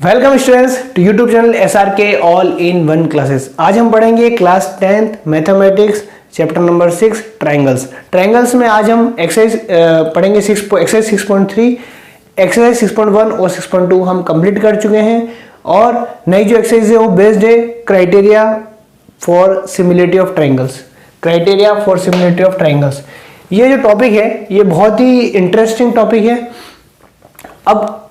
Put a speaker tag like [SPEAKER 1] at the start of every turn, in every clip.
[SPEAKER 1] Welcome students to YouTube channel SRK all in one classes. आज हम पढ़ेंगे class 10th mathematics chapter number 6 triangles. Triangles में आज हम एक्सरसाइज पढ़ेंगे एक्सरसाइज 6.3, एक्सरसाइज 6.1 और 6.2 हम कंप्लीट कर चुके हैं और नई जो एक्सरसाइज है वो बेस्ड है criteria for similarity of triangles. Criteria for similarity of triangles, ये जो टॉपिक है ये बहुत ही इंटरेस्टिंग टॉपिक है। अब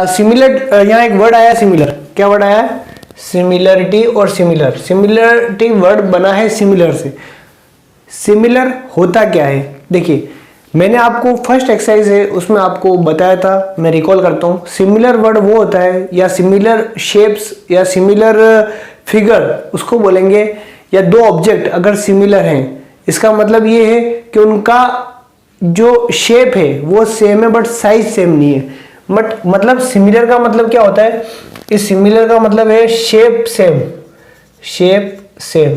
[SPEAKER 1] सिमिलर यहाँ एक वर्ड आया सिमिलर, क्या वर्ड आया है? सिमिलरिटी और सिमिलर। सिमिलरिटी वर्ड बना है सिमिलर से। सिमिलर होता क्या है? देखिए, मैंने आपको फर्स्ट एक्सरसाइज है उसमें आपको बताया था, मैं रिकॉल करता हूँ। सिमिलर वर्ड वो होता है, या सिमिलर शेप्स या सिमिलर फिगर उसको बोलेंगे, या दो ऑब्जेक्ट अगर सिमिलर हैं, इसका मतलब ये है कि उनका जो शेप है वो सेम है बट साइज सेम नहीं है। बट मतलब सिमिलर का मतलब क्या होता है? इस सिमिलर का मतलब है शेप सेम, शेप सेम,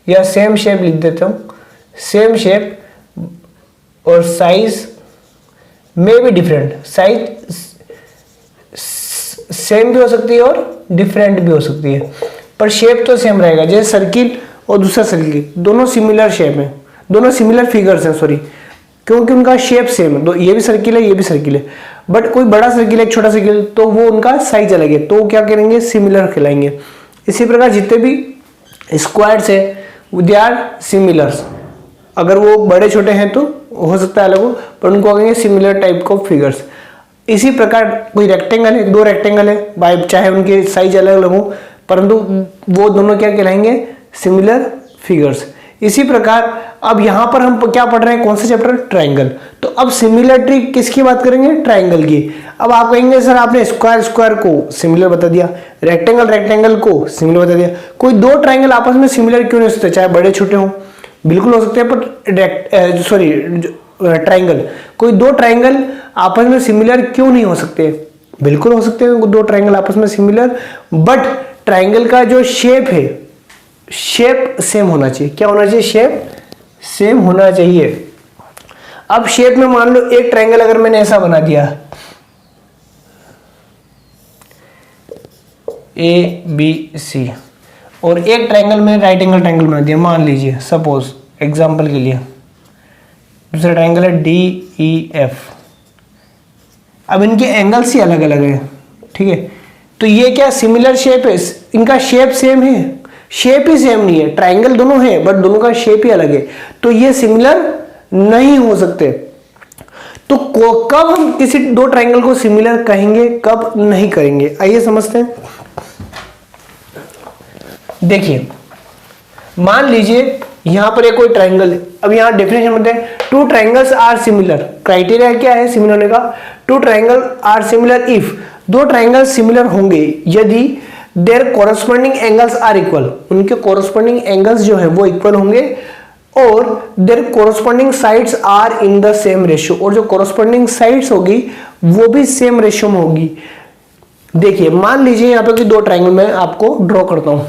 [SPEAKER 1] या सेम शेप लिख देता हूं, सेम शेप और साइज में भी डिफरेंट। साइज सेम भी हो सकती है और डिफरेंट भी हो सकती है, पर शेप तो सेम रहेगा। जैसे सर्किल और दूसरा सर्किल, दोनों सिमिलर शेप है, दोनों सिमिलर फिगर्स हैं, सॉरी, क्योंकि उनका शेप सेम है। ये भी सर्किल है, ये भी सर्किल है, बट कोई बड़ा सर्किल है, एक छोटा सर्किल, तो वो उनका साइज अलग है, तो क्या करेंगे? सिमिलर कहलाएंगे। इसी प्रकार जितने भी स्क्वायर्स है दे आर सिमिलर्स। अगर वो बड़े छोटे हैं तो हो सकता है अलग हो, पर उनको कहेंगे सिमिलर टाइप ऑफ फिगर्स। इसी प्रकार कोई रेक्टेंगल है, दो रेक्टेंगल है, बाय चाहे उनके साइज अलग अलग हो, परंतु वो दोनों क्या कहलाएंगे? Similar figures. इसी प्रकार अब यहां पर हम क्या पढ़ रहे हैं? कौन सा चैप्टर? ट्रायंगल। तो अब सिमिलरिटी किसकी बात करेंगे? ट्रायंगल की। अब आप कहेंगे सर आपने स्क्वायर को सिमिलर बता दिया, रेक्टेंगल को सिमिलर बता दिया, कोई दो ट्रायंगल आपस में सिमिलर क्यों नहीं हो सकते? चाहे बड़े छोटे हों, बिल्कुल हो सकते हैं, पर ट्रायंगल, कोई दो ट्रायंगल आपस में सिमिलर क्यों नहीं हो सकते? बिल्कुल हो सकते हैं दो ट्रायंगल आपस में सिमिलर, बट ट्रायंगल का जो शेप है, शेप सेम होना चाहिए। क्या होना चाहिए? शेप सेम होना चाहिए। अब शेप में मान लो एक ट्रायंगल अगर मैंने ऐसा बना दिया, ABC, और एक ट्रायंगल में राइट एंगल ट्रायंगल बना दिया, मान लीजिए सपोज एग्जांपल के लिए, दूसरा ट्रायंगल है DEF। अब इनके एंगल्स ही अलग अलग है, ठीक है, तो ये क्या सिमिलर शेप है? इनका शेप सेम है? शेप ही सेम नहीं है। ट्रायंगल दोनों है बट दोनों का शेप ही अलग है, तो ये सिमिलर नहीं हो सकते। तो कब हम किसी दो ट्रायंगल को सिमिलर कहेंगे, कब नहीं करेंगे, आइए समझते हैं। देखिए, मान लीजिए यहां पर एक कोई ट्रायंगल है। अब यहां डेफिनेशन बताते हैं, two triangles are similar. Criteria क्या है सिमिलर होने का? Two triangle are similar if, दो ट्रायंगल सिमिलर होंगे यदि their corresponding angles are equal, उनके कॉरस्पॉन्डिंग एंगल्स जो है वो इक्वल होंगे, और their corresponding sides are in the same ratio, और जो कॉरस्पॉन्डिंग साइड्स होगी वो भी सेम रेशियो में होगी। देखिए, मान लीजिए यहां पे दो ट्रायंगल मैं आपको ड्रॉ करता हूं।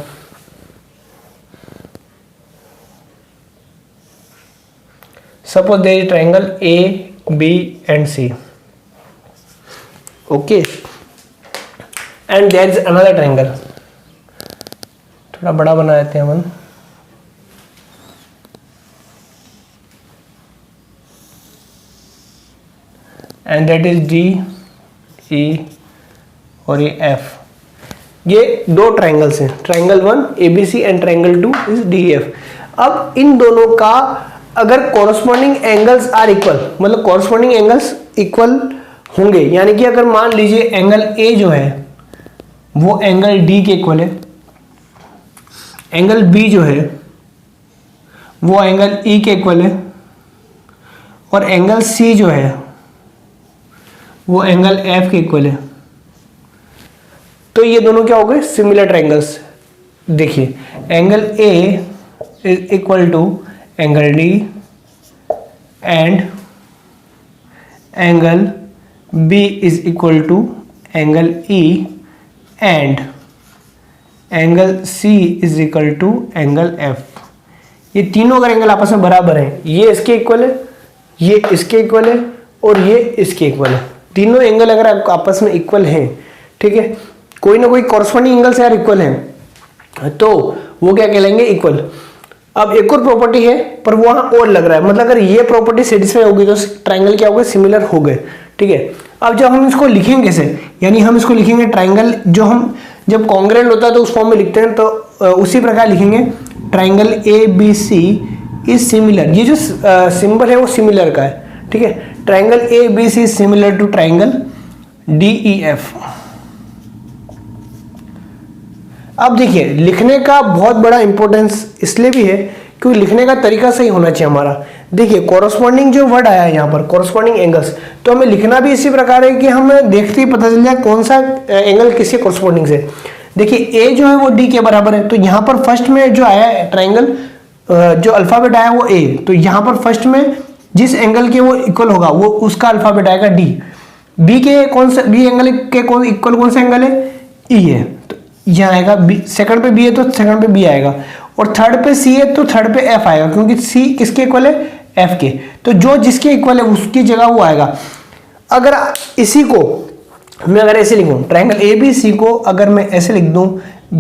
[SPEAKER 1] Suppose there is triangle A, B and C, okay, and there is another triangle, थोड़ा बड़ा बना देते हैं हम, and that is D, E और ये F। ये दो ट्रायंगल्स हैं, triangle 1 ABC and triangle 2 is DEF। अब इन दोनों का अगर कॉरस्पॉन्डिंग एंगल्स आर इक्वल, मतलब कॉरस्पॉन्डिंग एंगल्स इक्वल होंगे, यानी कि अगर मान लीजिए एंगल A जो है वो एंगल D के इक्वल है, एंगल B जो है वो एंगल E के इक्वल है, और एंगल C जो है वो एंगल F के इक्वल है, तो ये दोनों क्या हो गए? Similar triangles. देखिए, angle A is equal to angle D and angle B is equal to angle E and angle C is equal to angle F। ये तीनों अगर एंगल आपस में बराबर हैं, ये इसके इक्वल है, ये इसके इक्वल है और ये इसके इक्वल है, तीनों एंगल अगर आपस में इक्वल हैं, ठीक है, कोई ना कोई कॉरस्पॉन्डिंग एंगल्स यार इक्वल है, तो वो क्या कहलाएंगे, इक्वल। अब एक और प्रॉपर्टी है पर वहां और लग रहा है, मतलब अगर ये प्रॉपर्टी सेटिस्फाई होगी तो ट्राइंगल क्या हो गए, सिमिलर हो गए, ठीक है। अब जब हम इसको लिखेंगे कैसे, यानी हम इसको लिखेंगे ट्राइंगल, जो हम जब कॉन्ग्रुएंट होता है तो उस फॉर्म में लिखते हैं, तो उसी प्रकार लिखेंगे triangle A B C is similar. ये जो सिंबल है वो सिमिलर का है, ठीक है। Triangle A B C similar to triangle D E F. अब देखिए लिखने का बहुत बड़ा इंपॉर्टेंस इसलिए भी है क्योंकि लिखने का तरीका सही होना चाहिए हमारा। देखिए कॉरस्पॉन्डिंग जो वर्ड आया है यहाँ पर, कॉरस्पॉन्डिंग एंगल्स, तो हमें लिखना भी इसी प्रकार है कि हमें देखते ही पता चल जाए कौन सा एंगल किसके कॉरस्पॉन्डिंग से। देखिए ए जो है वो डी के बराबर है, तो यहाँ पर फर्स्ट में जो आया है ट्राइंगल, जो अल्फाबेट आया वो ए, तो यहाँ पर फर्स्ट में जिस एंगल के वो इक्वल होगा वो उसका अल्फाबेट आएगा डी। बी के कौन सा, बी एंगल के कौन इक्वल कौन सा एंगल है, ई है, तो यहाँ आएगा बी। सेकंड पे बी है तो सेकंड पे बी आएगा, और थर्ड पे सी है तो थर्ड पे एफ आएगा, क्योंकि सी किसके इक्वल है, एफ के, तो जो जिसके इक्वल है उसकी जगह वो आएगा। अगर इसी को मैं अगर ऐसे लिखूं, ट्राइंगल ए बी सी को अगर मैं ऐसे लिख दूं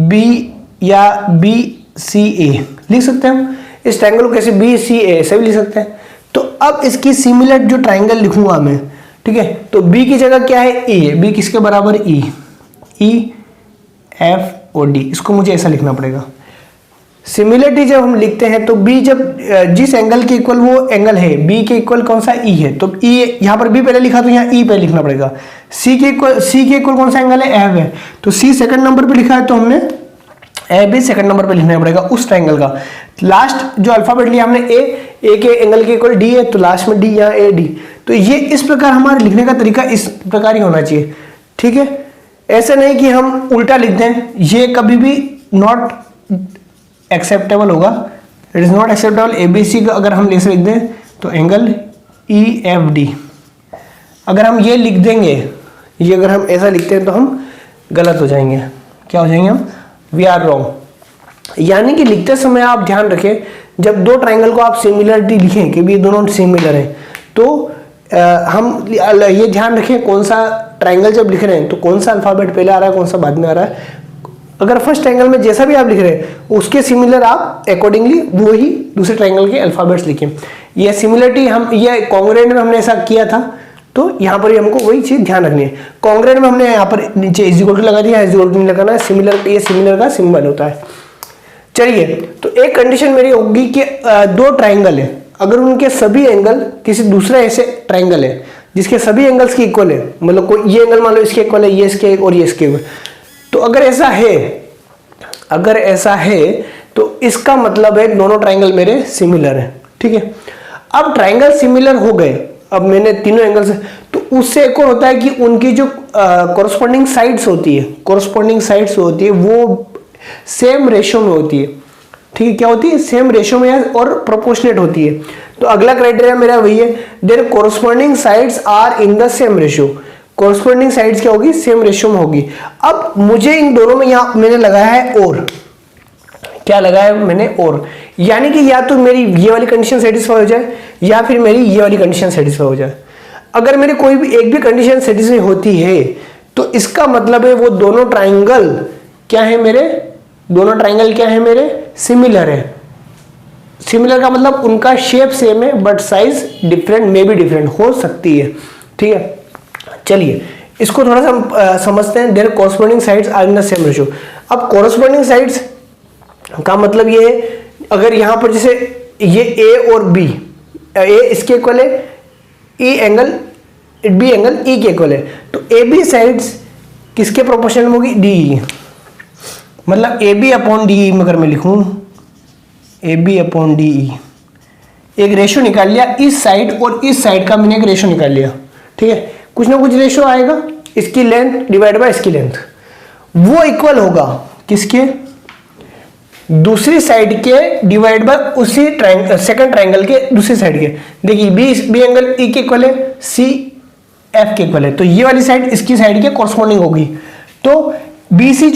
[SPEAKER 1] बी या बी सी ए लिख सकते हैं हम, इस ट्राइंगल को कैसे बी सी ए ऐसे भी लिख सकते हैं। तो अब इसकी सिमिलर जो ट्राइंगल लिखूंगा मैं, ठीक है, तो बी की जगह क्या है, ई है, बी किसके बराबर, ई, ई एफ और डी, इसको मुझे ऐसा लिखना पड़ेगा। सिमिलरिटी जब हम लिखते हैं तो बी जब जिस एंगल के इक्वल वो एंगल है, बी के इक्वल कौन सा, ई है, तो ई यहाँ पर बी पहले लिखा तो यहाँ ई पहले लिखना पड़ेगा। सी के इक्वल कौन सा एंगल है, एफ है, तो सी सेकंड नंबर पे लिखा है तो हमने ए भी सेकंड नंबर पे लिखना पड़ेगा उस ट्राइंगल का। लास्ट जो अल्फाबेट लिया हमने ए के एंगल के इक्वल डी है, तो लास्ट में डी, यहाँ ए डी। तो ये इस प्रकार हमारे लिखने का तरीका इस प्रकार ही होना चाहिए, ठीक है। ऐसा नहीं कि हम उल्टा लिख दें, ये कभी भी नॉट एक्सेप्टेबल होगा, it is not acceptable. ABC का अगर हम ऐसे लिख दें तो एंगल ई एफ डी, अगर हम ये लिख देंगे, ये अगर हम ऐसा लिखते हैं तो हम गलत हो जाएंगे, क्या हो जाएंगे हम, वी आर रॉन्ग। यानी कि लिखते समय आप ध्यान रखें, जब दो ट्राइंगल को आप सिमिलरिटी लिखें कि भी दोनों सिमिलर हैं, तो हम ये ध्यान रखें कौन सा ट्राइंगल जब लिख रहे हैं तो कौन सा अल्फाबेट पहले आ रहा है, कौन सा बाद में आ रहा है। अगर फर्स्ट ट्राइंगल में जैसा भी आप लिख रहे हैं उसके सिमिलर आप अकॉर्डिंगली वो ही दूसरे ट्राइंगल के अल्फाबेट्स लिखें। ये सिमिलरिटी हम ये कॉन्ग्रुएंट में हमने ऐसा किया था, तो यहाँ पर हमको वही चीज ध्यान रखनी है। कॉन्ग्रुएंट में हमने यहाँ पर नीचे इज इक्वल टू लगा दिया, इज इक्वल टू नहीं लगाना है, सिमिलर, ये सिमिलर का सिंबल होता है। चलिए, तो एक कंडीशन मेरी होगी कि दो ट्राइंगल है, अगर उनके सभी एंगल किसी दूसरे ऐसे ट्राइंगल है जिसके सभी एंगल्स की इक्वल है, मतलब कोई ये एंगल मान लो इसके इक्वल है, ये इसके और ये इसके, तो अगर ऐसा है तो इसका मतलब है दोनों ट्राइंगल मेरे सिमिलर हैं, ठीक है। अब ट्राइंगल सिमिलर हो गए, अब मैंने तीनों एंगल से, तो उससे एक और होता है कि उनकी जो कॉरस्पॉन्डिंग साइड्स होती है वो सेम रेशियो में होती है, ठीक है। क्या होती है, सेम रेशियो में और प्रोपोर्शनेट होती है। तो अगला क्राइटेरिया मेरा वही है, their corresponding sides are in the same ratio. Corresponding sides क्या होगी, सेम रेशियो में होगी। अब मुझे इन दोनों में यहां मैंने लगाया है और, क्या लगाया मैंने और, यानी कि या तो मेरी ये वाली कंडीशन सेटिस्फाई हो जाए या फिर मेरी ये वाली कंडीशन सेटिस्फाई हो जाए। अगर मेरी कोई भी एक भी कंडीशन सेटिस्फाई होती है तो इसका मतलब है वो दोनों ट्राइंगल क्या है मेरे, सिमिलर है। सिमिलर का मतलब उनका शेप सेम है but size different, may be different हो सकती है, ठीक है। चलिए इसको थोड़ा सा समझते हैं। Their corresponding sides are in the same ratio. अब कॉरस्पॉन्डिंग साइड्स का मतलब ये है, अगर यहां पर जैसे ये ए और बी, ए इसके इक्वल है, E angle B angle E के इक्वल है, तो ए बी साइड्स किसके प्रोपोर्शनल में होगी, डी, मतलब A B upon D E में अगर मैं लिखूं A B upon D E, एक रेशियो निकाल लिया, इस साइड और इस साइड का मैंने एक रेशियो निकाल लिया, ठीक है। कुछ ना कुछ रेशियो आएगा, इसकी लेंथ डिवाइड बाय इसकी लेंथ, वो इक्वल होगा किसके, दूसरी साइड के डिवाइड बाय उसी सेकंड ट्राइंगल के दूसरी साइड के। देखिए बी एंगल ई के इक्वल है, सी एफ के इक्वल है, तो ये वाली साइड इसकी साइड के कॉरस्पॉन्डिंग होगी। तो बीसी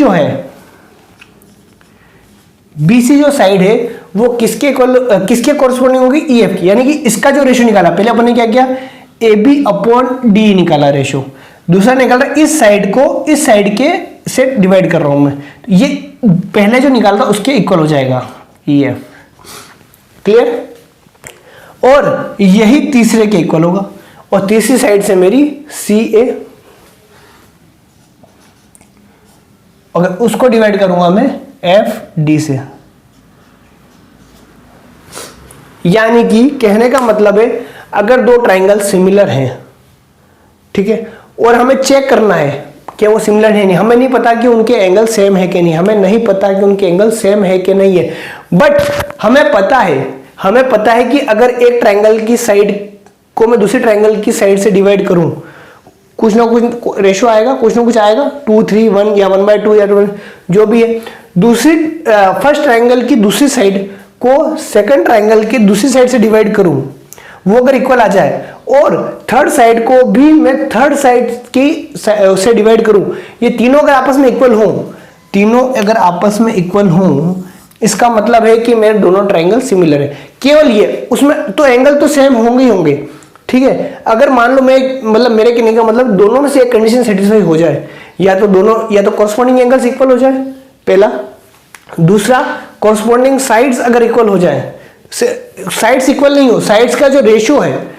[SPEAKER 1] जो साइड है वो किसके कॉरस्पॉन्डिंग होगी, ई एफ की। यानी कि इसका जो रेशियो निकाला, पहले अपन ने क्या किया, ए बी अपॉन डी निकाला रेशियो, दूसरा निकाला इस साइड को इस साइड के से डिवाइड कर रहा हूं मैं, ये पहले जो निकाला था उसके इक्वल हो जाएगा ये, क्लियर। और यही तीसरे के इक्वल होगा, और तीसरी साइड से मेरी सी ए, अगर उसको डिवाइड करूंगा मैं एफ डी से। यानी कि कहने का मतलब है अगर दो ट्राइंगल सिमिलर हैं, ठीक है, और हमें चेक करना है कि वो सिमिलर है नहीं, हमें नहीं पता कि उनके एंगल सेम है कि नहीं, हमें नहीं पता कि उनके एंगल सेम है कि नहीं है, बट हमें पता है कि अगर एक ट्राइंगल की साइड को मैं दूसरी ट्राइंगल की साइड से डिवाइड करूं, कुछ ना कुछ रेशो आएगा, कुछ ना कुछ आएगा, 2 3 1 या 1/2 या 1 जो भी है। दूसरी फर्स्ट ट्राइंगल की दूसरी साइड को सेकंड ट्राइंगल की दूसरी साइड से डिवाइड करूं, वो अगर इक्वल आ जाए, और थर्ड साइड को भी मैं थर्ड साइड की से डिवाइड करूं, ये तीनों अगर आपस में इक्वल हों, इसका मतलब है कि मेरे दोनों ट्राइंगल सिमिलर है। केवल ये, उसमें तो एंगल तो सेम होंगे ही होंगे, ठीक है। अगर मान लो मेरे कहने का मतलब दोनों में से एक कंडीशन सेटिस्फाई हो जाए, या तो कॉरस्पॉन्डिंग एंगल्स इक्वल हो जाए पहला, दूसरा कॉरस्पॉन्डिंग साइड्स अगर इक्वल हो जाए, साइड्स इक्वल नहीं हो, साइड्स का जो रेशियो है,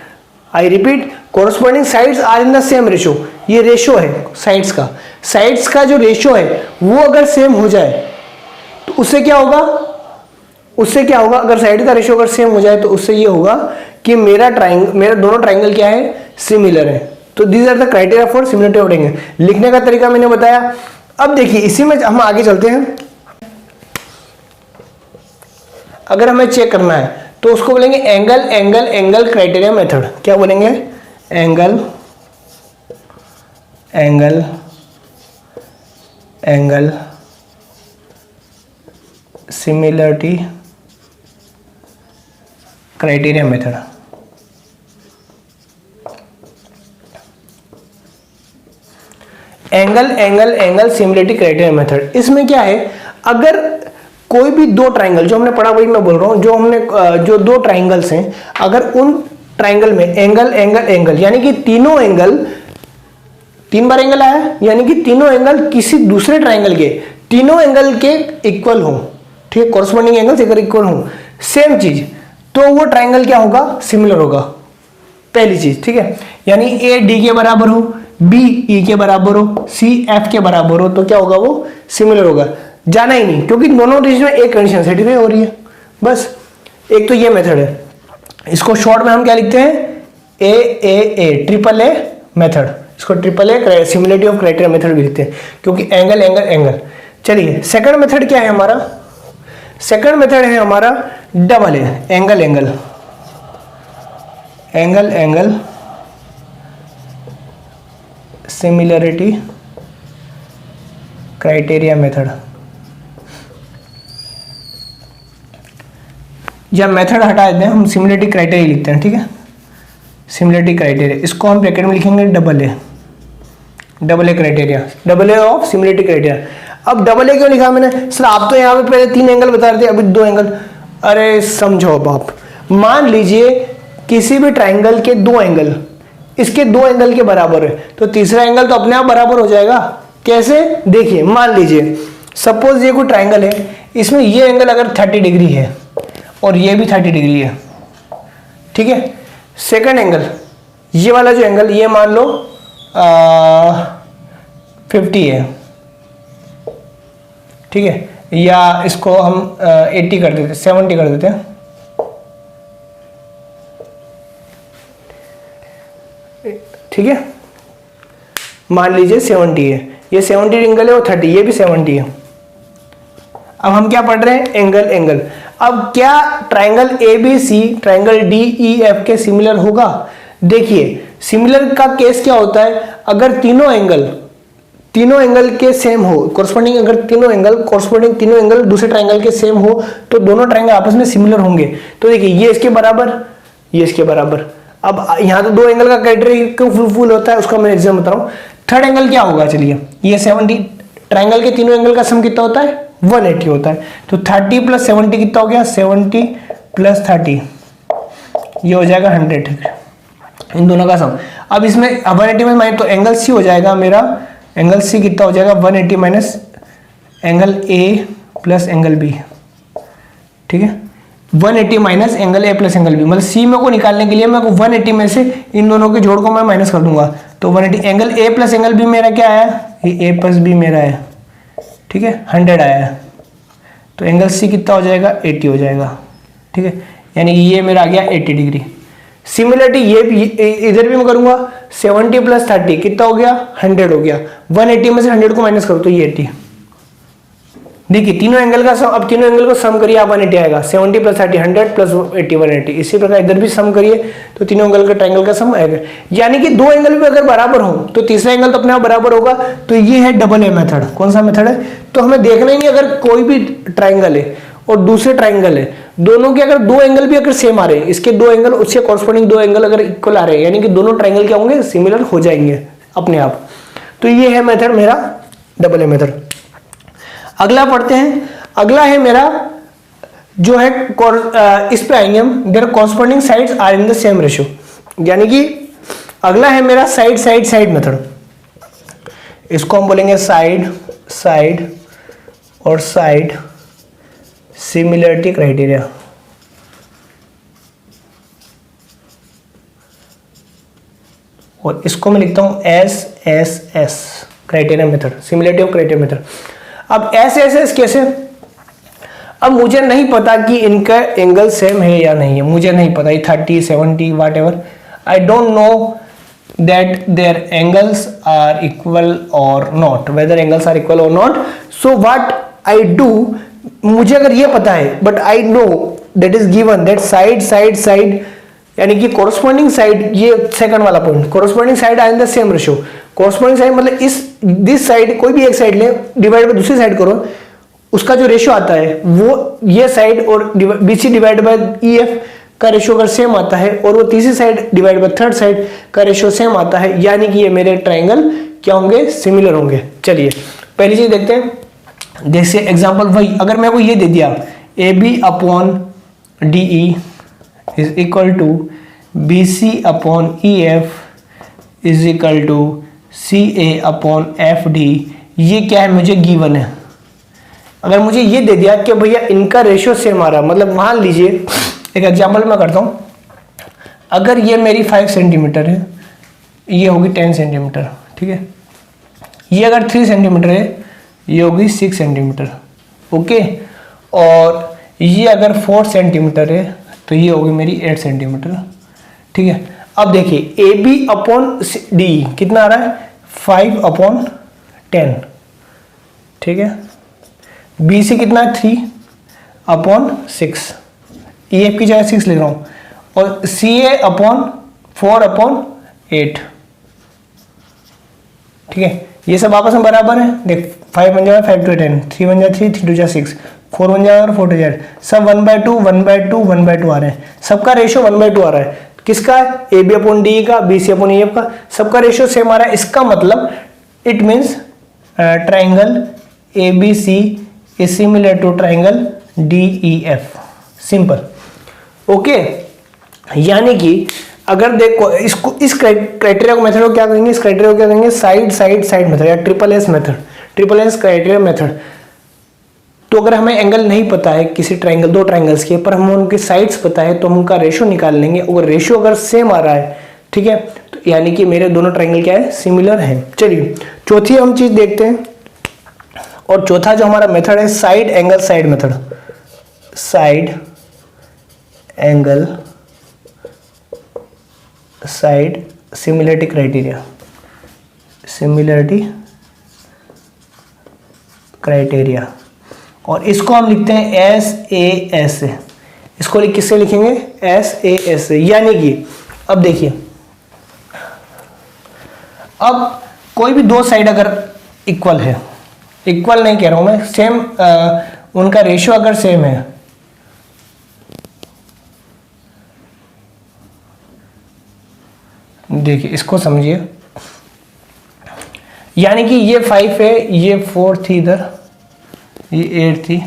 [SPEAKER 1] I repeat, corresponding sides are in the same ratio, ये रेशियो है साइड्स का जो रेशियो है वो अगर सेम हो जाए तो उससे क्या होगा, अगर साइड का रेशियो अगर सेम हो जाए तो उससे ये होगा कि मेरा दोनों ट्राइंगल क्या है, सिमिलर है। तो these are the criteria for similarity of triangle. लिखने का तरीका मैंने बताया। अब देखिए इसी में हम आगे चलते हैं। अगर हमें चेक करना है तो उसको बोलेंगे एंगल क्राइटेरिया मेथड। क्या बोलेंगे, angle similarity criteria method. Angle similarity criteria method, इसमें क्या है, अगर कोई भी दो ट्राइंगल, जो हमने पढ़ा वही मैं बोल रहा हूं, जो दो ट्राइंगल्स हैं, अगर उन ट्राइंगल में एंगल यानी कि तीनों एंगल, 3 बार एंगल आया, यानी कि तीनों एंगल किसी दूसरे ट्राइंगल के तीनों एंगल के इक्वल हो, ठीक है, कॉरस्पॉन्डिंग एंगल्स अगर इक्वल हो, सेम चीज, तो वो ट्राइंगल क्या होगा, सिमिलर होगा, पहली चीज, ठीक है। यानी ए डी के बराबर हो, बी ई के बराबर हो, सी एफ के बराबर हो, तो क्या होगा, वो सिमिलर होगा। जाना ही नहीं, क्योंकि दोनों डिजिट में एक कंडीशन सेटिस्फाई हो रही है, बस। एक तो ये मेथड है, इसको शॉर्ट में हम क्या लिखते हैं, ट्रिपल ए मेथड, इसको triple A similarity of criteria method भी लिखते हैं, क्योंकि एंगल। चलिए सेकंड मेथड क्या है हमारा, सेकंड मेथड है हमारा double A, angle similarity criteria method. या मेथड हटा देते हैं, हम सिमिलरिटी क्राइटेरिया लिखते हैं, ठीक है, सिमिलरिटी क्राइटेरिया, इसको हम ब्रैकेट में लिखेंगे double A criteria, double A of similarity criteria. अब डबल ए क्यों लिखा मैंने, सर आप तो यहाँ पे पहले 3 एंगल बता रहे थे, अभी 2 एंगल। अरे समझो, अब आप मान लीजिए किसी भी ट्राइंगल के 2 एंगल इसके 2 एंगल के बराबर है, तो तीसरा एंगल तो अपने आप बराबर हो जाएगा। कैसे, देखिए मान लीजिए सपोज ये कोई ट्राइंगल है, इसमें ये एंगल अगर 30 डिग्री है और ये भी 30 डिग्री है, ठीक है। सेकंड एंगल, ये वाला जो एंगल, ये मान लो 50 है, ठीक है, या इसको हम 80 कर देते, 70 कर देते हैं, ठीक है। मान लीजिए 70 है, ये 70 एंगल है और 30, ये भी 70 है। अब हम क्या पढ़ रहे हैं, एंगल। अब क्या ट्राइंगल ABC ट्राइंगल DEF के सिमिलर होगा? देखिए सिमिलर का केस क्या होता है, अगर तीनों एंगल के सेम हो, कॉरस्पॉन्डिंग, अगर तीनों एंगल दूसरे ट्राइंगल के सेम हो, तो दोनों ट्राइंगल आपस में सिमिलर होंगे। तो देखिए ये इसके बराबर, ये इसके बराबर। अब यहां तो 2 एंगल का क्राइटेरिया क्यों फुलफिल होता है, उसका मैं एग्जाम्पल बता रहा हूं। थर्ड एंगल क्या होगा, चलिए, ये 70, ट्राइंगल के तीनों एंगल का सम कितना होता है, 180 होता है। तो 30 + 70 कितना हो गया, 70 + 30, ये हो जाएगा 100, इन दोनों का सम। अब इसमें 180 में माने तो एंगल सी हो जाएगा मेरा, एंगल सी कितना हो जाएगा 180 minus angle A plus angle B, ठीक है 180 minus angle A plus angle B, मतलब सी में को निकालने के लिए मैं को 180 में से इन दोनों के जोड़ को मैं माइनस कर दूंगा, तो 180 angle A plus angle B मेरा क्या आया, ये ए प्लस बी मेरा है, ठीक है 100 आया है, तो एंगल सी कितना हो जाएगा 80 हो जाएगा, ठीक है यानी कि ये मेरा आ गया 80 डिग्री। सिमिलरिटी ये इधर भी मैं करूंगा 70 प्लस 30 कितना हो गया 100 हो गया, 180 में से 100 को माइनस करो तो ये 80। देखिए तीनों एंगल का सम, अब तीनों एंगल को सम करिए आप 180 आएगा, 70 प्लस 30 100 प्लस 80 180। इसी प्रकार इधर भी सम करिए तो तीनों एंगल का ट्रायंगल का सम आएगा, यानी कि दो एंगल भी अगर बराबर हो तो तीसरा एंगल तो अपने आप बराबर होगा, तो ये है डबल ए मेथड। कौन सा मेथड है, तो हमें देखना ही अगर कोई भी ट्राइंगल है और दूसरे ट्राइंगल है, दोनों के अगर दो एंगल भी अगर सेम आ रहे हैं, इसके दो एंगल उससे कॉरस्पॉन्डिंग दो एंगल अगर इक्वल आ रहे हैं, यानी कि दोनों ट्राइंगल क्या होंगे सिमिलर हो जाएंगे अपने आप। तो ये है मेथड मेरा डबल ए मेथड। अगला पढ़ते हैं, अगला है मेरा जो है इस पे आएंगे हम, their corresponding sides are in the same ratio, यानी कि अगला है मेरा साइड साइड साइड मेथड। इसको हम बोलेंगे साइड साइड और साइड सिमिलरिटी क्राइटेरिया। और इसको मैं लिखता हूं S criteria method, similarity of criteria method. अब एस कैसे, अब मुझे नहीं पता कि इनका एंगल सेम है या नहीं है, मुझे नहीं पता, 30 70 what ever, I don't know that their angles are equal or not, whether angles are equal or not. So what I do, मुझे अगर ये पता है but I know that is given that side यानी कि corresponding side, ये second वाला point, corresponding side are in the same ratio। corresponding side मतलब इस दिस साइड कोई भी एक साइड ले, डिवाइड बाय दूसरी साइड करो, उसका जो रेशियो आता है वो ये साइड और BC डिवाइड बाय EF का रेशियो अगर सेम आता है और वो तीसरी side divide by third side का रेशियो सेम आता है, यानी कि ये मेरे ट्रायंगल क्या होंगे सिमिलर होंगे। चलिए पहली चीज देखते हैं, जैसे एग्जांपल वही, अगर मेरे को ये दे दिया AB upon DE is equal to BC upon EF is equal to CA upon FD, ये क्या है मुझे गिवन है। अगर मुझे ये दे दिया कि भैया इनका रेशियो सेम आ रहा, मतलब मान लीजिए एक एग्जांपल मैं करता हूं, अगर ये मेरी 5 सेंटीमीटर है, ये होगी 10 सेंटीमीटर, ठीक है, ये अगर 3 सेंटीमीटर है, ये होगी 6 सेंटीमीटर, ओके, और ये अगर 4 सेंटीमीटर है तो ये होगी मेरी 8 सेंटीमीटर, ठीक है। अब देखिए AB अपॉन डी कितना आ रहा है 5 अपॉन 10, ठीक है, BC कितना है 3 अपॉन 6, EF की जगह 6 लिख रहा हूं, और CA अपॉन 4 अपॉन 8, ठीक है, ये सब आपस में बराबर है। देख 5 बन जाएगा 5 to 10, 3 बन जाएगा 3, 3 2 6, 4 बन जाएगा 4 to 8, सब 1/2 1/2 1/2 आ रहे हैं, सबका रेशियो 1/2 आ रहा है। किसका, AB अपॉन DE का, BC अपॉन EF का, सबका रेशियो सेम आ रहा है। इसका मतलब it means triangle ABC is similar to triangle DEF, simple, okay. यानी कि अगर देखो इसको, इस क्राइटेरिया को मेथड को क्या कहेंगे, इस क्राइटेरिया को क्या कहेंगे साइड साइड साइड मेथड या triple S method, triple S criteria method. तो अगर हमें एंगल नहीं पता है किसी ट्राइंगल, दो ट्राइंगल्स के, पर हमें उनके साइड्स पता है तो हम उनका रेशियो निकाल लेंगे, और रेशियो अगर सेम आ रहा है, ठीक है, तो यानी कि मेरे दोनों ट्राइंगल क्या है सिमिलर है। चलिए चौथी हम चीज देखते हैं, और चौथा जो हमारा मेथड है side angle side method, side angle side similarity criteria, similarity criteria, और इसको हम लिखते हैं SAS। इसको किससे लिखेंगे SAS, यानी कि अब देखिए, अब कोई भी दो साइड अगर इक्वल है, इक्वल नहीं कह रहा हूं मैं, सेम उनका रेशियो अगर सेम है, देखिए इसको समझिए, यानी कि ये 5 है, ये 4 थी इधर, ये 8 थी,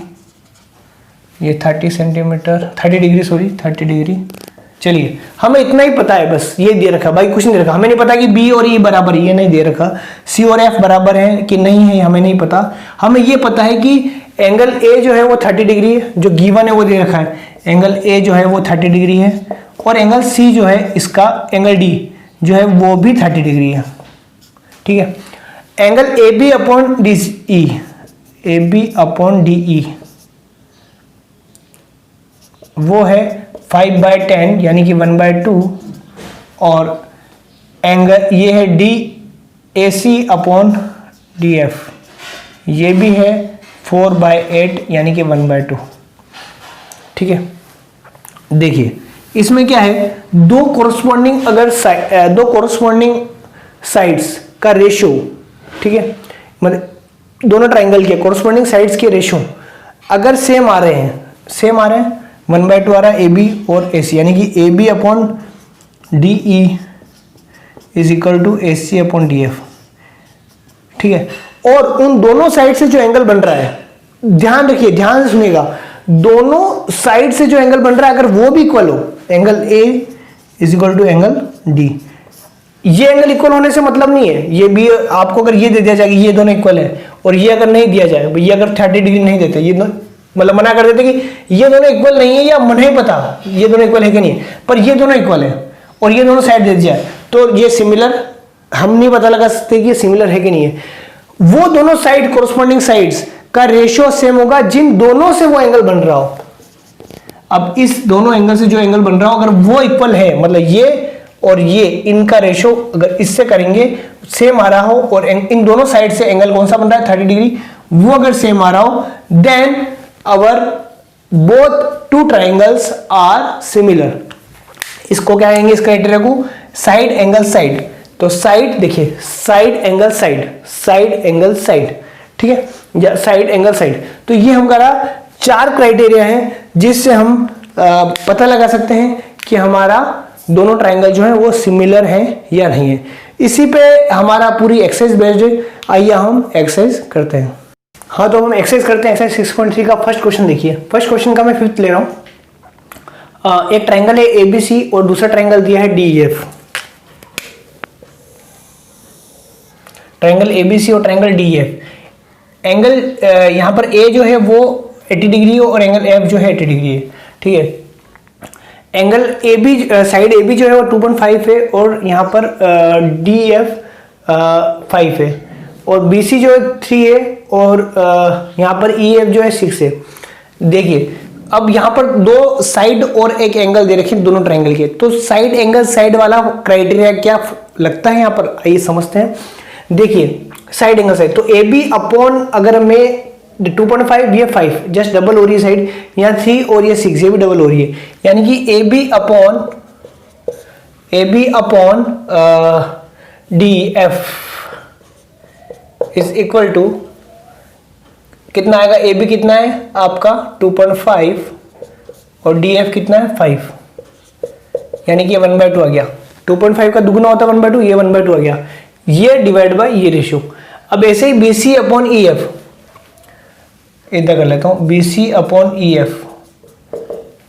[SPEAKER 1] ये 30 सेंटीमीटर 30 डिग्री सॉरी 30 डिग्री, चलिए हमें इतना ही पता है, बस ये दे रखा, भाई कुछ नहीं दे रखा, हमें नहीं पता कि बी और ई बराबर है, ये नहीं दे रखा, सी और एफ बराबर है कि नहीं है हमें नहीं पता। हमें ये पता है कि एंगल ए जो है वो 30 डिग्री है, जो गिवन है वो दे रखा है, एंगल ए जो है वो 30 डिग्री है, और एंगल सी जो है इसका एंगल डी जो है वो भी 30 डिग्री है, ठीक है। Angle A B upon D E, A B upon D E वो है 5/10 यानी कि 1/2, और एंगल ये है D A C upon D F, ये भी है 4/8 यानी कि 1/2, ठीक है। देखिए इसमें क्या है, दो कोरस्पॉन्डिंग साइड्स का रेशो, ठीक है, मतलब दोनों ट्राइंगल के कोरस्पॉन्डिंग साइड्स के रेशो अगर सेम आ रहे हैं 1/2 आ रहा है ए बी और ए सी, यानी कि A B upon D E is equal to A C upon D F, ठीक है। और उन दोनों साइड से जो एंगल बन रहा है, ध्यान रखिए, ध्यान से सुनिएगा, दोनों साइड से जो एंगल बन रहा है अगर वो भी इक्वल हो, angle A is equal to angle D, ये एंगल इक्वल होने से मतलब नहीं है, ये भी आपको अगर ये दे दिया जाए कि ये दोनों इक्वल है, और ये अगर नहीं दिया जाए, ये अगर 30 डिग्री नहीं देते, ये मतलब मना कर देते कि ये दोनों इक्वल नहीं है, या नहीं पता ये दोनों इक्वल है कि नहीं, पर ये दोनों इक्वल है और ये दोनों साइड दे दिया जाए तो ये सिमिलर, हम नहीं पता लगा सकते कि ये सिमिलर है कि नहीं है। वो दोनों साइड कोरस्पॉन्डिंग साइड्स का रेशियो सेम होगा जिन दोनों से वो एंगल बन रहा हो। अब इस दोनों एंगल से जो एंगल बन रहा हो अगर वो इक्वल है, मतलब ये और ये, इनका रेशियो अगर इससे करेंगे सेम आ रहा हो, और इन दोनों साइड से एंगल कौन सा बन रहा है 30 डिग्री, वो अगर सेम आ रहा हो, then our both two triangles are similar. इसको क्या कहेंगे, इस क्राइटेरिया को साइड एंगल साइड। तो साइड देखिए, side angle side, side angle side, ठीक है, या साइड एंगल साइड। तो ये हमारा 4 क्राइटेरिया है जिससे हम पता लगा सकते हैं कि हमारा दोनों ट्राइंगल जो है वो सिमिलर है या नहीं है। इसी पे हमारा पूरी एक्सरसाइज बेस्ड है। आइए हम एक्सरसाइज करते हैं। हाँ, तो हम एक्सरसाइज करते हैं। एक्सरसाइज 6.3 का फर्स्ट क्वेश्चन देखिए। फर्स्ट क्वेश्चन का मैं 5th ले रहा हूँ। एक ट्राइंगल है एबीसी और दूसरा ट्राइंगल दिया है डीईएफ। ट्राइंगल एबीसी और ट्राइंगल डीईएफ। एंगल यहाँ पर ए जो है वो 80 डिग्री है और एंगल एफ जो है 80 डिग्री है, ठीक है। Angle A B, side A B जो है वो 2.5 है और यहाँ पर डी एफ 5 है, और बी सी जो है 3 है और यहाँ पर ई एफ जो है 6 है। देखिए अब यहाँ पर 2 साइड और एक एंगल दे रखे दोनों ट्राइंगल के, तो साइड एंगल साइड वाला क्राइटेरिया क्या लगता है यहाँ पर, आइए समझते हैं। देखिए साइड एंगल साइड, तो ए बी अपॉन अगर मैं 2.5 ये 5 जस्ट डबल हो रही है साइड, यहाँ 3 और ये 6 ये भी डबल हो रही है, यानी कि A B upon D F is equal to कितना आएगा, ए बी कितना है आपका 2.5 और डी एफ कितना है 5, यानी कि ये 1/2 आ गया। 2.5 का दुगुना होता है 1/2, ये 1/2 आ गया, ये डिवाइड बाय ये रेशियो। अब ऐसे ही B C upon E F इधर कर लेता हूं, B C upon E F.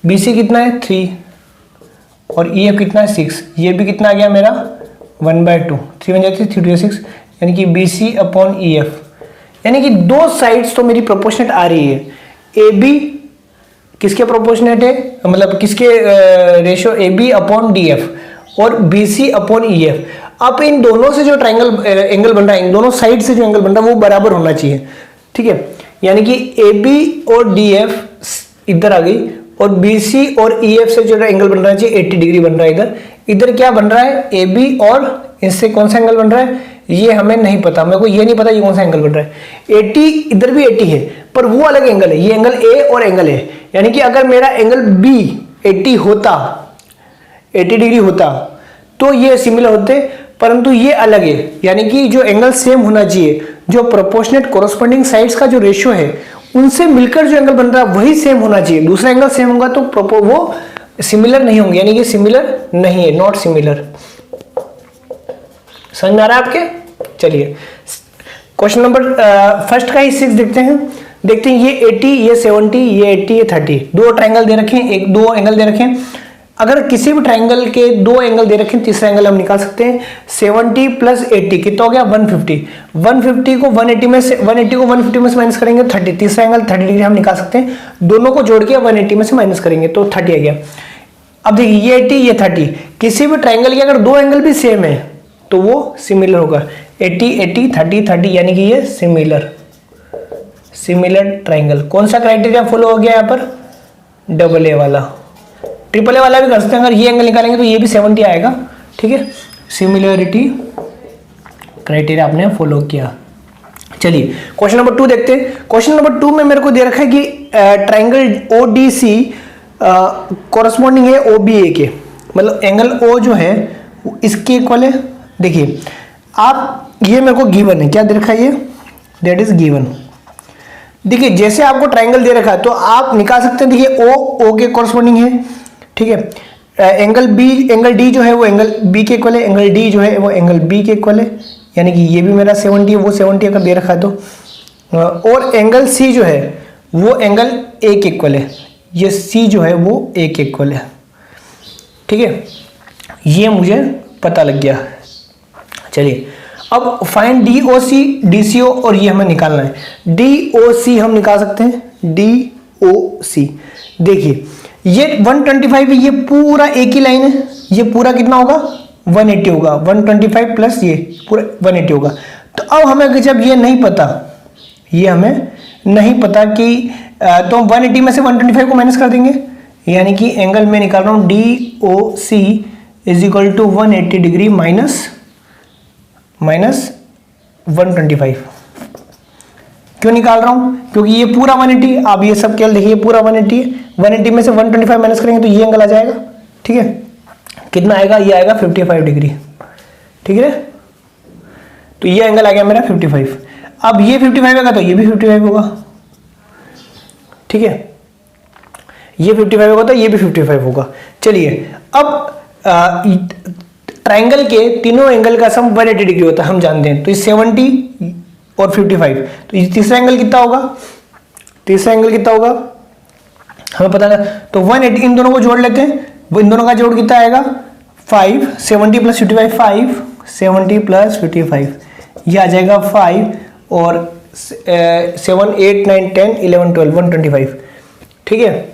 [SPEAKER 1] B C कितना है 3 और ई एफ कितना है 6, ये भी कितना आ गया मेरा 1/2, 3 बन जाती है 3 2 6, यानी कि B C upon E F, यानी कि 2 साइड्स तो मेरी प्रोपोर्शनेट आ रही है। ए बी किसके प्रोपोर्शनेट है, मतलब किसके ratio, A B upon D F और B C upon E F. अब इन दोनों से जो ट्राइंगल एंगल बन रहा है, इन दोनों साइड से जो एंगल बन रहा है वो बराबर होना चाहिए, ठीक है। यानी कि ए बी और डी एफ इधर आ गई और बी सी और ई एफ से जो एंगल बन रहा है 80 डिग्री बन रहा है। इधर इधर क्या बन रहा है, ए बी और इससे कौन सा एंगल बन रहा है ये हमें नहीं पता, मेरे को ये नहीं पता ये कौन सा एंगल बन रहा है। 80 इधर भी 80 है पर वो अलग एंगल है, ये एंगल ए और एंगल ए, यानी कि अगर मेरा एंगल बी 80 होता, 80 डिग्री होता तो ये सिमिलर होते, परंतु ये अलग है, यानी कि जो एंगल सेम होना चाहिए, जो प्रोपोर्शनेट कोरोस्पोंडिंग साइड्स का जो रेशियो है उनसे मिलकर जो एंगल बन रहा है वही सेम होना चाहिए। दूसरा एंगल सेम होगा तो वो सिमिलर नहीं होंगे, यानी कि सिमिलर नहीं है, नॉट सिमिलर। समझ में आ रहा है आपके? चलिए क्वेश्चन नंबर फर्स्ट का ही 6 देखते हैं। ये 80, ये 70, ये 80, ये 30, 2 ट्राइंगल दे रखे हैं, 2 एंगल दे रखे हैं। अगर किसी भी ट्राइंगल के दो एंगल दे रखे हैं, तीसरा एंगल हम निकाल सकते हैं। 70 प्लस 80 कितना हो गया 150। 150 को 180 में से 150 में से माइनस करेंगे 30, तीसरा एंगल 30 डिग्री हम निकाल सकते हैं। दोनों को जोड़ के 180 में से माइनस करेंगे तो 30 आ गया। अब देखिए ये 80 ये 30, किसी भी ट्राइंगल के अगर दो एंगल भी सेम है तो वो सिमिलर होगा। 80 80 30 30 यानी कि ये सिमिलर ट्राइंगल। कौन सा क्राइटेरिया फॉलो हो गया यहाँ पर, डबल ए वाला। ट्रिपल ए वाला भी कर सकते हैं, अगर ये एंगल निकालेंगे तो ये भी 70 आएगा, ठीक है। सिमिलरिटी क्राइटेरिया आपने फॉलो किया। चलिए क्वेश्चन नंबर 2 देखते हैं। क्वेश्चन नंबर 2 में मेरे को दे रखा है कि ट्राइंगल ODC कॉरस्पॉन्डिंग है OBA के, मतलब एंगल O जो है वो इसके इक्वल है। देखिए आप, ये मेरे को गिवन है, क्या दे रखा है ये, दैट इज गिवन। देखिए जैसे आपको ट्राइंगल दे रखा है तो आप निकाल सकते हैं। देखिए O के कॉरस्पॉन्डिंग है, ठीक है। एंगल D जो है वो एंगल B के इक्वल है, एंगल D जो है वो एंगल B के इक्वल है, यानी कि ये भी मेरा 70 है, वो 70 अगर दे रखा है तो। और एंगल C जो है वो एंगल A के इक्वल है, ये C जो है वो A के इक्वल है, ठीक है। ये मुझे पता लग गया। चलिए अब फाइंड DOC DCO, और ये हमें निकालना है। DOC हम निकाल सकते हैं, DOC। देखिए ये 125 है, ये पूरा एक ही लाइन है, ये पूरा कितना होगा 180 होगा। 125 प्लस ये पूरा 180 होगा। तो अब हमें जब ये नहीं पता, ये हमें नहीं पता कि तो हम 180 में से 125 को माइनस कर देंगे, यानी कि एंगल में निकाल रहा हूं DOC is equal to 180 degree minus 125। क्यों निकाल रहा हूं, क्योंकि ये पूरा 180, आप ये सब केवल देखिए पूरा 180 है। 180 में से 125 माइनस करेंगे तो ये एंगल आ जाएगा, ठीक है। कितना आएगा, ये आएगा 55 डिग्री, ठीक है। तो ये एंगल आ गया मेरा 55। अब ये 55 आएगा तो ये भी 55 होगा, ठीक है। ये 55 होगा तो ये भी 55 होगा। चलिए अब ट्राइंगल के तीनों एंगल का सम 180 डिग्री होता है, हम जानते हैं। तो ये 70 और 55, तो ये तीसरा एंगल कितना होगा, तीसरा एंगल कितना होगा हमें पता है। तो 180, इन दोनों को जोड़ लेते हैं, इन दोनों का जोड़ कितना आएगा 5। 70 प्लस 55 5, 70 प्लस 55 ये आ जाएगा 5, और 7 8 9 10 11 12 125, ठीक है।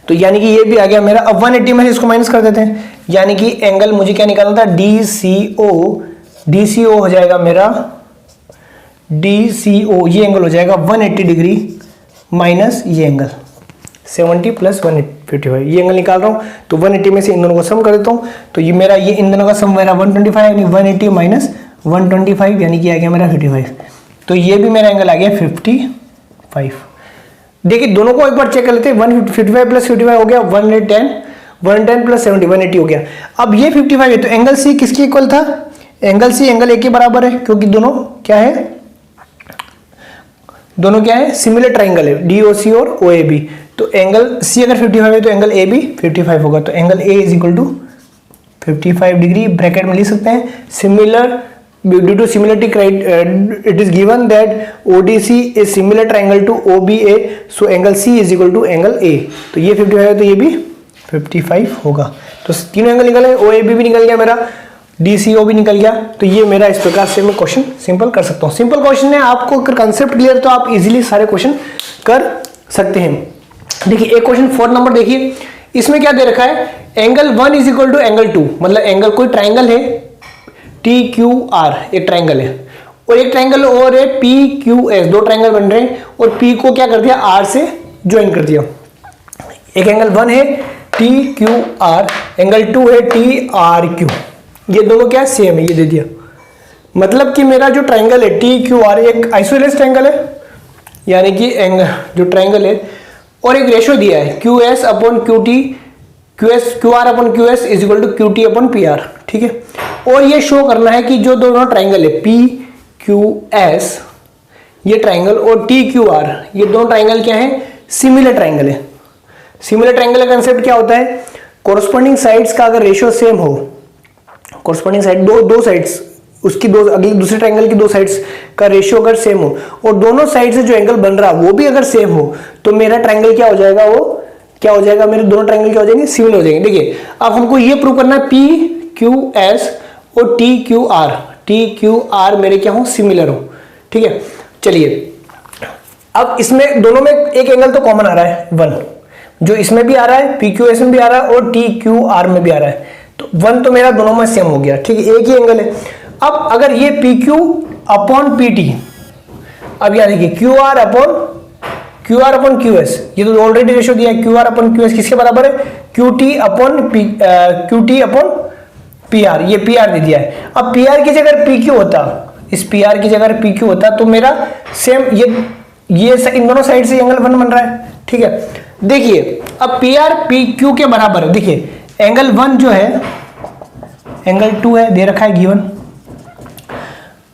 [SPEAKER 1] तो यानी कि ये भी आ गया मेरा। अब 180 में से इसको माइनस कर देते हैं, यानी कि एंगल मुझे क्या निकालना था DCO हो जाएगा मेरा DCO, ये एंगल हो जाएगा 180 डिग्री माइनस ये एंगल 70 प्लस 155, ये एंगल निकाल रहा हूँ। तो 180 में से इन दोनों को सम कर देता हूँ, तो ये मेरा ये इन दोनों का सम मेरा 125, यानी 180 माइनस 125 यानी कि आ गया मेरा 55। तो ये भी मेरा एंगल आ गया 55। देखिए दोनों को एक बार चेक कर लेते हैं। 155 प्लस 55 हो गया 110, 110 प्लस 70 180 हो गया। अब ये 55 है तो एंगल C किसके इक्वल था, एंगल C एंगल A के बराबर है, क्योंकि दोनों क्या है, दोनों क्या है सिमिलर ट्राइंगल है, DOC और OAB। तो एंगल C अगर 55 है तो एंगल A भी 55 होगा। तो angle A is equal to 55 degree, bracket में लिख सकते हैं similar, due to similarity it is given that ODC is similar triangle to OBA, so angle C is equal to angle A। तो ये 55 है तो ये भी 55 होगा। तो तीनों एंगल निकल गए, OAB भी निकल गया मेरा, DCO भी निकल गया। तो ये मेरा इस प्रकार से मैं क्वेश्चन सिंपल कर सकता हूँ। सिंपल क्वेश्चन है, आपको अगर कंसेप्ट क्लियर तो आप इजीली सारे क्वेश्चन कर सकते हैं। देखिए एक क्वेश्चन 4 नंबर देखिए, इसमें क्या दे रखा है, angle 1 is equal to angle 2, मतलब एंगल कोई ट्राइंगल है TQR, एक ट्राइंगल है, और एक ट्राइंगल और है PQS, दो ट्राइंगल बन रहे हैं, और P को क्या कर दिया R से ज्वाइन कर दिया। एक एंगल 1 है TQR, एंगल 2 है TRQ, ये दोनों क्या सेम है, ये दे दिया। मतलब कि मेरा जो ट्राइंगल है TQR एक आइसोसेलेस ट्राइंगल है, यानी कि एंगल जो ट्राइंगल है, और एक रेशियो दिया है QS upon QT, QR upon QS is equal to QT upon PR, ठीक है। और ये शो करना है कि जो दोनों ट्राइंगल है PQS ये ट्राइंगल और TQR ये दोनों ट्राइंगल क्या है, सिमिलर ट्राइंगल है। सिमिलर ट्राइंगल का कंसेप्ट क्या होता है, कोरस्पॉन्डिंग साइड्स का अगर रेशियो सेम हो, कोरस्पॉन्डिंग साइड दो साइड्स उसकी दो अगली दूसरे ट्राइंगल की दो साइड्स का रेशियो अगर सेम हो, और दोनों साइड से जो एंगल बन रहा है वो भी अगर सेम हो, तो मेरा ट्राइंगल क्या हो जाएगा, वो क्या हो जाएगा, मेरे दोनों ट्रायंगल क्या हो जाएंगे, सिमिलर हो जाएंगे। देखिए अब हमको ये प्रूव करना है पी क्यू एस और टी क्यू आर मेरे क्या हो, सिमिलर हो। ठीक है, चलिए अब इसमें दोनों में एक एंगल तो कॉमन आ रहा है 1, जो इसमें भी आ रहा है, पी क्यू एस में भी आ रहा है और टी क्यू आर में भी आ रहा है, तो 1 तो मेरा दोनों में सेम हो गया। ठीक है, एक ही एंगल है। अब अगर ये P Q upon P T, अब यहाँ देखिए Q R upon Q S, ये तो ऑलरेडी रेशियो दिया है, Q R upon Q S किसके बराबर है, Q T upon P are, ये पी आर दे दिया है। अब पी आर की जगह पी क्यू होता, इस पी आर की जगह पी क्यू होता तो मेरा सेम ये इन दोनों साइड से एंगल 1 बन रहा है। ठीक है, देखिए अब पी आर पी क्यू के बराबर है। देखिए एंगल 1 जो है एंगल 2 है, दे रखा है गिवन।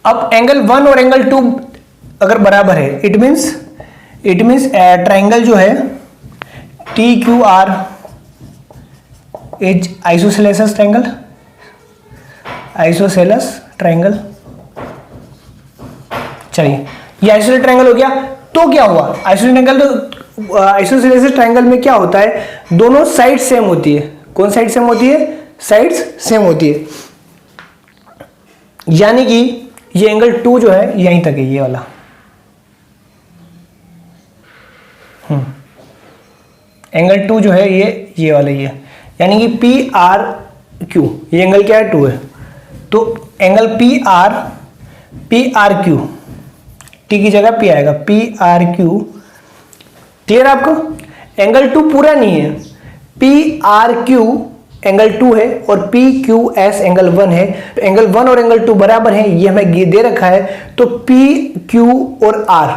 [SPEAKER 1] अब एंगल 1 और एंगल 2 अगर बराबर है, इट मींस ट्राइंगल जो है T Q are is isosceles triangle. चलिए ये आइसोसेलेस ट्राइंगल हो गया, तो क्या हुआ, आइसोसेलेस ट्राइंगल में क्या होता है, दोनों साइड सेम होती है। कौन साइड सेम होती है, साइड्स सेम होती है, यानी कि ये एंगल 2 जो है यहीं तक है, ये वाला एंगल 2 जो है ये वाला, ये यानी कि पी आर क्यू, ये एंगल क्या है 2 है, तो angle P R Q, T की जगह पी आएगा, पी आर क्यू। क्लियर आपको, एंगल 2 पूरा नहीं है, पी आर क्यू एंगल 2 है और पी क्यू एस एंगल 1 है, तो एंगल 1 और एंगल 2 बराबर है, ये हमें दे रखा है। तो पी क्यू और आर,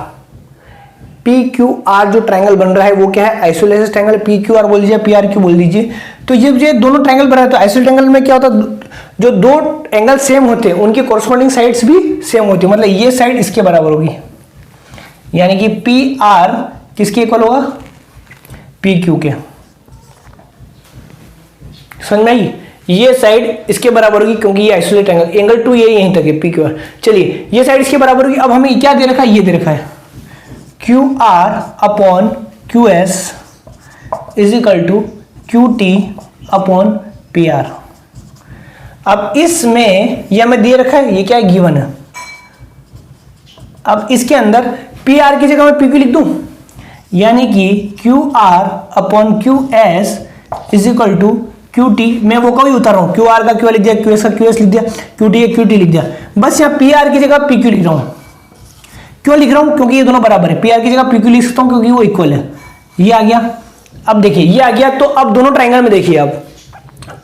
[SPEAKER 1] पी क्यू आर जो ट्रायंगल बन रहा है वो क्या है, isosceles triangle, P Q R बोल दीजिए, पी आर क्यू बोल दीजिए। तो ये दोनों ट्रायंगल बना है, तो आइसोसेलेस ट्रायंगल में क्या होता है, जो दो एंगल सेम होते हैं उनकी कॉरस्पॉन्डिंग साइड्स भी सेम होती है, मतलब ये साइड इसके बराबर होगी, यानी कि पी आर किसके इक्वल होगा, पी क्यू के। समझ में आई, ये साइड इसके बराबर होगी क्योंकि ये आइसोसेलेस ट्रायंगल, एंगल 2 ये यहीं तक है, पी क्यू आर। चलिए ये साइड इसके बराबर होगी। अब हमें क्या दे रखा है, ये दे रखा है Q R upon Q S is equal to Q T upon P R. अब इसमें यह हमें दे रखा है, ये क्या है, गिवन है। अब इसके अंदर पी आर की जगह मैं पी क्यू लिख दूं, यानी कि Q R upon Q S is equal to Q T, मैं वो कभी उतार रहा हूं, क्यू आर का क्यू लिख दिया, क्यू एस का क्यू एस लिख दिया, क्यू टी क्यू टी लिख दिया, बस यहाँ पी आर की जगह पी क्यू लिख रहा हूं। क्यों लिख रहा हूं, क्योंकि ये दोनों बराबर है, पी आर की जगह पी क्यू लिख सकता हूं क्योंकि वो इक्वल है। ये आ गया, अब देखिए ये आ गया, तो अब दोनों ट्राइंगल में देखिए, अब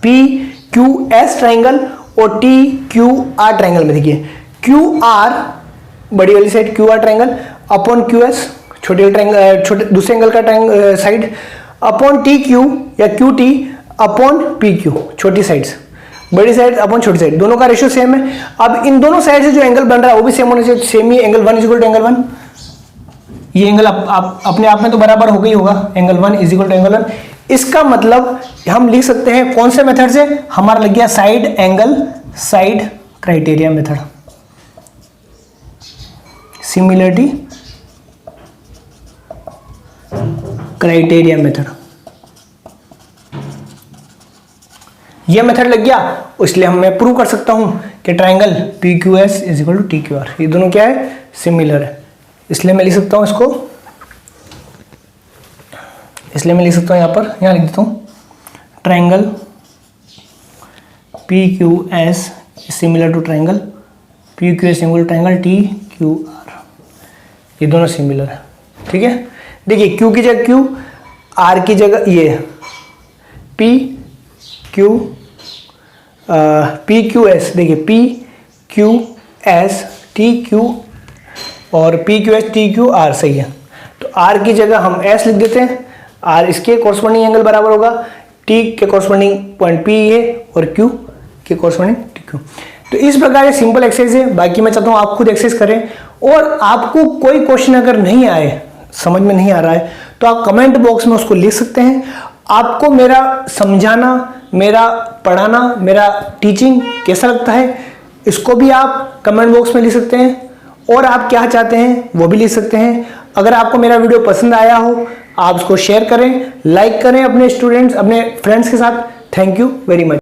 [SPEAKER 1] पी क्यू एस ट्राइंगल और टी क्यू आर ट्राइंगल में देखिए, क्यू आर बड़ी वाली side Q R triangle upon Q S छोटे ट्राइंगल, छोटे दूसरे एंगल का साइड अपॉन टी क्यू या Q T upon P Q, छोटी साइड्स, बड़ी साइड अपॉन छोटी साइड, दोनों का रेशियो सेम है। अब इन दोनों साइड से जो एंगल बन रहा है वो भी सेम होने चाहिए, सेम ही angle 1 is equal to angle 1, ये एंगल अपने आप में तो बराबर हो गई होगा, angle 1 is equal to angle 1। इसका मतलब हम लिख सकते हैं कौन से मेथड से, हमारा लग गया side angle side criteria method, similarity criteria method, ये मेथड लग गया, इसलिए मैं प्रूव कर सकता हूं कि triangle P Q S is equal to T Q R, ये दोनों क्या है, सिमिलर है। इसलिए मैं लिख सकता हूं इसको, इसलिए मैं लिख सकता हूं यहां पर, यहां लिख देता हूं triangle P Q S similar to triangle P Q S single triangle T Q R, ये दोनों सिमिलर है। ठीक है, देखिए क्यू की जगह क्यू, आर की जगह ये पी क्यू एस, देखिए P Q S T Q और P Q S T Q R, सही है। तो आर की जगह हम एस लिख देते हैं, आर इसके कॉरस्पॉन्डिंग एंगल बराबर होगा, टी के कॉरस्पॉन्डिंग पॉइंट पी है और क्यू के कॉरस्पॉन्डिंग टी क्यू। तो इस प्रकार ये सिंपल एक्सरसाइज है, बाकी मैं चाहता हूँ आप खुद एक्सरसाइज करें, और आपको कोई क्वेश्चन अगर नहीं आए, समझ में नहीं आ रहा है, तो आप कमेंट बॉक्स में उसको लिख सकते हैं। आपको मेरा समझाना, मेरा पढ़ाना, मेरा टीचिंग कैसा लगता है, इसको भी आप कमेंट बॉक्स में लिख सकते हैं, और आप क्या चाहते हैं वो भी लिख सकते हैं। अगर आपको मेरा वीडियो पसंद आया हो आप उसको शेयर करें, लाइक करें अपने स्टूडेंट्स, अपने फ्रेंड्स के साथ। Thank you very much.